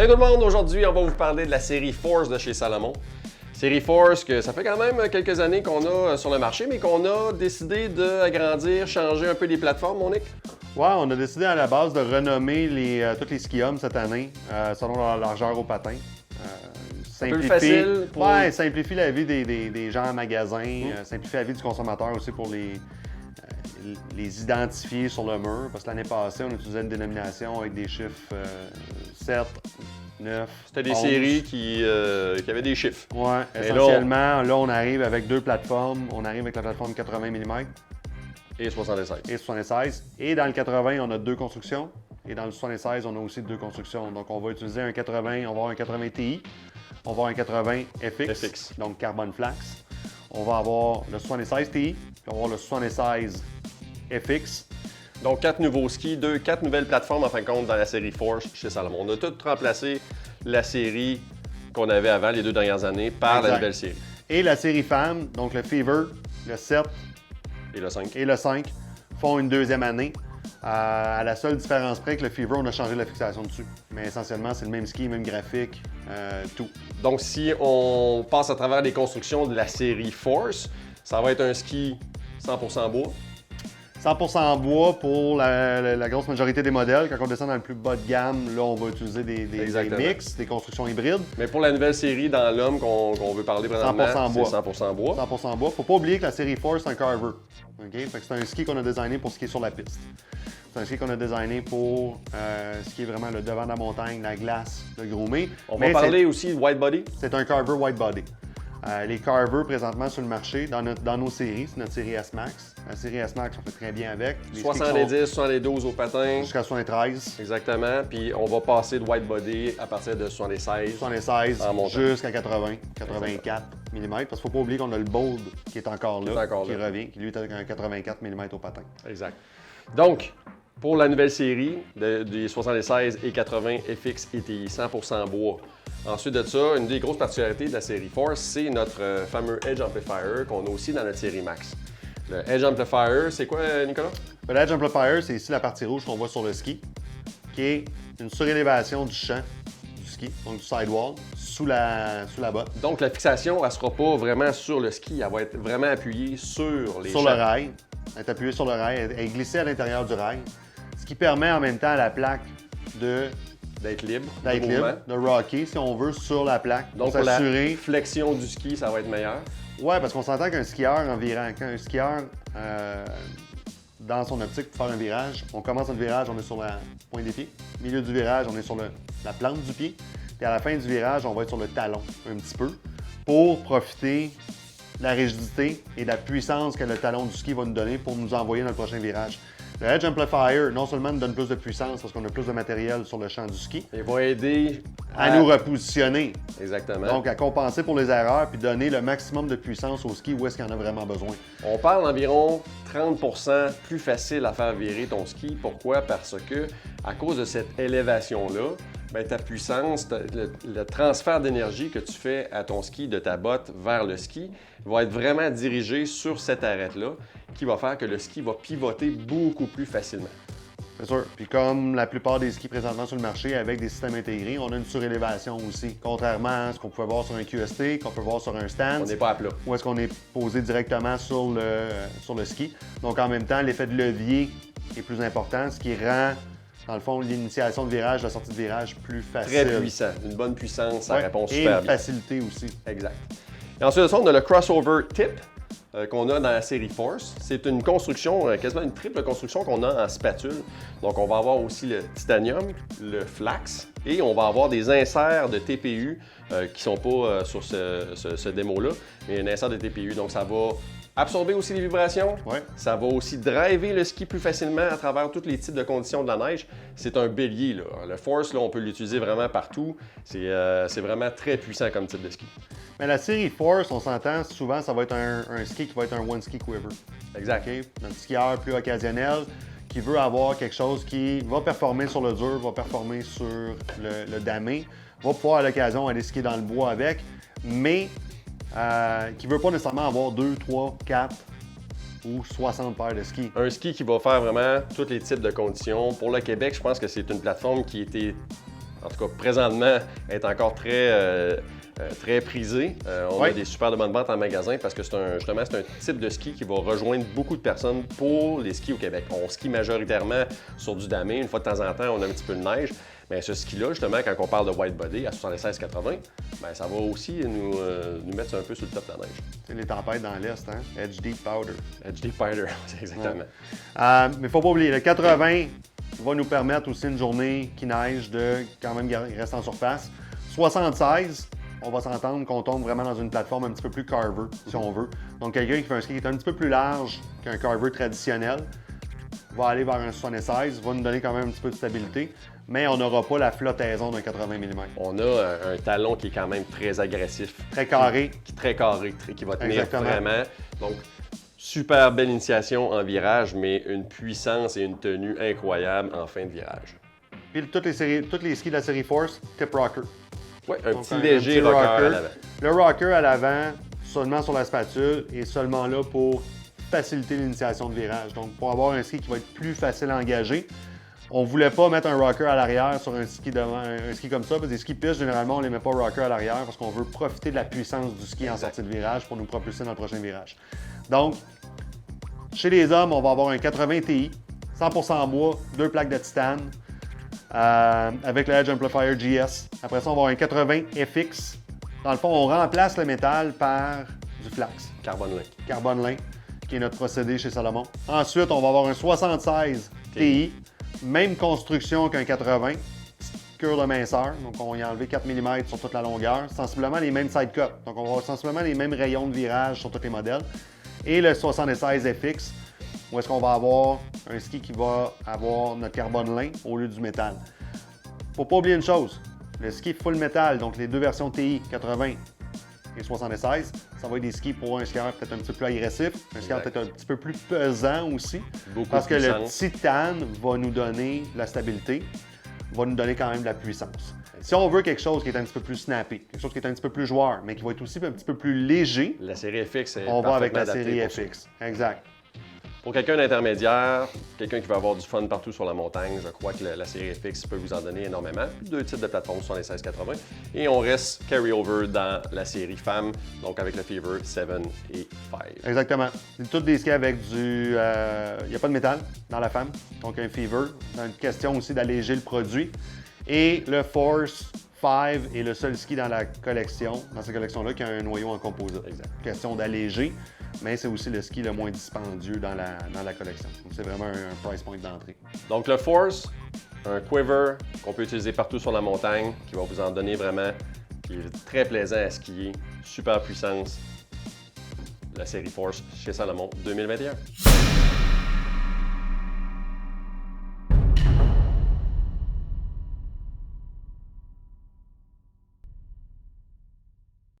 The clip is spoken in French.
Salut tout le monde, aujourd'hui on va vous parler de la série Force de chez Salomon. Série Force que ça fait quand même quelques années qu'on a sur le marché, mais qu'on a décidé d'agrandir, changer un peu les plateformes, mon Nick. Ouais, on a décidé à la base de renommer tous les skihommes cette année selon leur largeur au patin. Un peu plus facile pour... Ouais, simplifie la vie des gens en magasin, simplifie la vie du consommateur aussi pour les identifier sur le mur. Parce que l'année passée, on utilisait une dénomination avec des chiffres 7, 9, C'était des 11. séries qui avaient des chiffres. Ouais, Et essentiellement, là, on arrive avec deux plateformes. On arrive avec la plateforme 80 mm Et 76. et 76. Et dans le 80, on a deux constructions. Et dans le 76, on a aussi deux constructions. Donc, on va utiliser un 80, on va avoir un 80 Ti, on va avoir un 80 FX, donc carbone flax. On va avoir le 76 Ti, puis on va avoir le 76 FX. Donc 4 nouveaux skis, 4 nouvelles plateformes en fin de compte dans la série Force chez Salomon. On a tout remplacé la série qu'on avait avant les 2 dernières années par la nouvelle série. Et la série femme, donc le Fever, le 7 Et le 5. et le 5 font une deuxième année. À la seule différence près que le Fever, on a changé la fixation dessus. Mais essentiellement, c'est le même ski, même graphique, tout. Donc si on passe à travers les constructions de la série Force, ça va être un ski 100% bois. 100% bois pour la grosse majorité des modèles. Quand on descend dans le plus bas de gamme, là, on va utiliser des mix, des constructions hybrides. Mais pour la nouvelle série dans l'homme qu'on veut parler présentement, 100% bois. c'est 100% bois. 100% bois. Faut pas oublier que la série Force, c'est un carver. Okay? Fait que c'est un ski qu'on a designé pour skier sur la piste. C'est un ski qu'on a designé pour skier vraiment le devant de la montagne, la glace, le groomé. On va parler aussi de white body. C'est un carver white body. Les carvers présentement sur le marché, dans nos séries, c'est notre série S-Max. La série S-Max, on fait très bien avec. Les 70, 72 au patin. Jusqu'à 73. Exactement. Puis on va passer de white body à partir de 76. 76 en montant. jusqu'à 80, 84 mm. Parce qu'il ne faut pas oublier qu'on a le Bold qui est encore là, qui revient, qui lui est avec un 84 mm au patin. Exact. Donc, pour la nouvelle série des 76 et 80 FX et TI, 100% bois. Ensuite de ça, une des grosses particularités de la série Force, c'est notre fameux Edge Amplifier qu'on a aussi dans notre série Max. Le Edge Amplifier, c'est quoi, Nicolas? Le Edge Amplifier, c'est ici la partie rouge qu'on voit sur le ski, qui est une surélévation du champ du ski, donc du sidewall, sous la botte. Donc, la fixation, elle ne sera pas vraiment sur le ski, elle va être vraiment appuyée sur les Sur champs. le rail. Elle est appuyée sur le rail, elle est glissée à l'intérieur du rail, ce qui permet en même temps à la plaque d'être libre, de rocker, si on veut, sur la plaque. Donc, pour la flexion du ski, ça va être meilleur. Oui, parce qu'on s'entend qu'un skieur, quand un skieur, dans son optique pour faire un virage, on commence notre virage, on est sur la pointe des pieds. Au milieu du virage, on est sur la plante du pied. Puis à la fin du virage, on va être sur le talon un petit peu pour profiter de la rigidité et de la puissance que le talon du ski va nous donner pour nous envoyer dans le prochain virage. Le Edge Amplifier, non seulement nous donne plus de puissance parce qu'on a plus de matériel sur le champ du ski, il va aider à nous repositionner. Exactement. Donc, à compenser pour les erreurs puis donner le maximum de puissance au ski où est-ce qu'il en a vraiment besoin. On parle d'environ 30% plus facile à faire virer ton ski. Pourquoi? Parce que, à cause de cette élévation-là, bien, ta puissance, le transfert d'énergie que tu fais à ton ski de ta botte vers le ski va être vraiment dirigé sur cette arête-là qui va faire que le ski va pivoter beaucoup plus facilement. C'est sûr. Puis comme la plupart des skis présentement sur le marché avec des systèmes intégrés, on a une surélévation aussi. Contrairement à ce qu'on pouvait voir sur un QST, qu'on peut voir sur un stand. On n'est pas à plat. Où est-ce qu'on est posé directement sur le ski. Donc en même temps, l'effet de levier est plus important, ce qui rend, dans le fond, l'initiation de virage, la sortie de virage plus facile. Très puissant. Une bonne puissance, ça répond super bien. Et une facilité aussi. Exact. Et ensuite de ça, on a le crossover tip qu'on a dans la série Force. C'est une construction, quasiment une triple construction qu'on a en spatule. Donc, on va avoir aussi le titanium, le flax et on va avoir des inserts de TPU qui ne sont pas sur ce démo-là, mais un insert de TPU. Donc, ça va absorber aussi les vibrations. Ouais. Ça va aussi driver le ski plus facilement à travers tous les types de conditions de la neige. C'est un bélier, là. Le Force, là, on peut l'utiliser vraiment partout. C'est vraiment très puissant comme type de ski. Mais la série Force, on s'entend, souvent, ça va être un ski qui va être un one ski quiver. Exact. Okay? Un skieur plus occasionnel qui veut avoir quelque chose qui va performer sur le dur, va performer sur le damé, va pouvoir à l'occasion aller skier dans le bois avec, mais qui ne veut pas nécessairement avoir 2, 3, 4 ou 60 paires de skis. Un ski qui va faire vraiment tous les types de conditions. Pour le Québec, je pense que c'est une plateforme qui était en tout cas présentement, est encore très prisé. On a des super de bonnes ventes en magasin parce que c'est un type de ski qui va rejoindre beaucoup de personnes pour les skis au Québec. On skie majoritairement sur du damé. Une fois de temps en temps, on a un petit peu de neige. Mais ce ski-là, justement, quand on parle de white body à 76,80, bien, ça va aussi nous mettre un peu sur le top de la neige. C'est les tempêtes dans l'Est, hein? Edge Deep Powder. Edge Deep Powder, c'est exactement. Ouais. Mais il ne faut pas oublier, le 80 va nous permettre aussi une journée qui neige de quand même rester en surface. 76, on va s'entendre qu'on tombe vraiment dans une plateforme un petit peu plus carver, si on veut. Donc, quelqu'un qui fait un ski qui est un petit peu plus large qu'un carver traditionnel va aller vers un 76, va nous donner quand même un petit peu de stabilité, mais on n'aura pas la flottaison d'un 80 mm. On a un talon qui est quand même très agressif. Très carré. Très carré, qui va tenir vraiment. Donc, super belle initiation en virage, mais une puissance et une tenue incroyable en fin de virage. Puis toutes les skis de la série Force, tip rocker. Oui, un petit léger rocker à l'avant. Le rocker à l'avant, seulement sur la spatule, est seulement là pour faciliter l'initiation de virage. Donc, pour avoir un ski qui va être plus facile à engager, on ne voulait pas mettre un rocker à l'arrière sur un ski comme ça, parce que des skis pistes, généralement, on ne les met pas rocker à l'arrière parce qu'on veut profiter de la puissance du ski en sortie de virage pour nous propulser dans le prochain virage. Donc, chez les hommes, on va avoir un 80 Ti, 100% en bois, 2 plaques de titane, avec le Edge Amplifier GS. Après ça, on va avoir un 80 FX. Dans le fond, on remplace le métal par du flax. Carbon link. Carbon link, qui est notre procédé chez Salomon. Ensuite, on va avoir un 76 Ti. Même construction qu'un 80, cure de minceur, donc on y a enlevé 4 mm sur toute la longueur, sensiblement les mêmes side cuts, donc on va avoir sensiblement les mêmes rayons de virage sur tous les modèles. Et le 76 FX, où est-ce qu'on va avoir un ski qui va avoir notre carbone lin au lieu du métal. Faut pas oublier une chose, le ski full métal, donc les deux versions TI 80 et 76, ça va être des skis pour un skieur peut-être un petit peu plus agressif, un skieur peut-être un petit peu plus pesant aussi, parce que le titane va nous donner de la stabilité, va nous donner quand même de la puissance. Si on veut quelque chose qui est un petit peu plus snappy, quelque chose qui est un petit peu plus joueur, mais qui va être aussi un petit peu plus léger, la série FX est on va avec la série FX. Exact. Pour quelqu'un d'intermédiaire, quelqu'un qui veut avoir du fun partout sur la montagne, je crois que la série FX peut vous en donner énormément. Deux types de plateformes sur les 1680. Et on reste carry-over dans la série femme, donc avec le Fever 7 et 5. Exactement. C'est toutes des skis avec du... Il n'y a pas de métal dans la femme, donc un Fever. C'est une question aussi d'alléger le produit. Et le Force 5 est le seul ski dans cette collection-là, qui a un noyau en composite. Exact. Question d'alléger, mais c'est aussi le ski le moins dispendieux dans la collection. Donc c'est vraiment un price point d'entrée. Donc le Force, un quiver qu'on peut utiliser partout sur la montagne, qui va vous en donner vraiment, qui est très plaisant à skier, super puissance. La série Force chez Salomon 2021.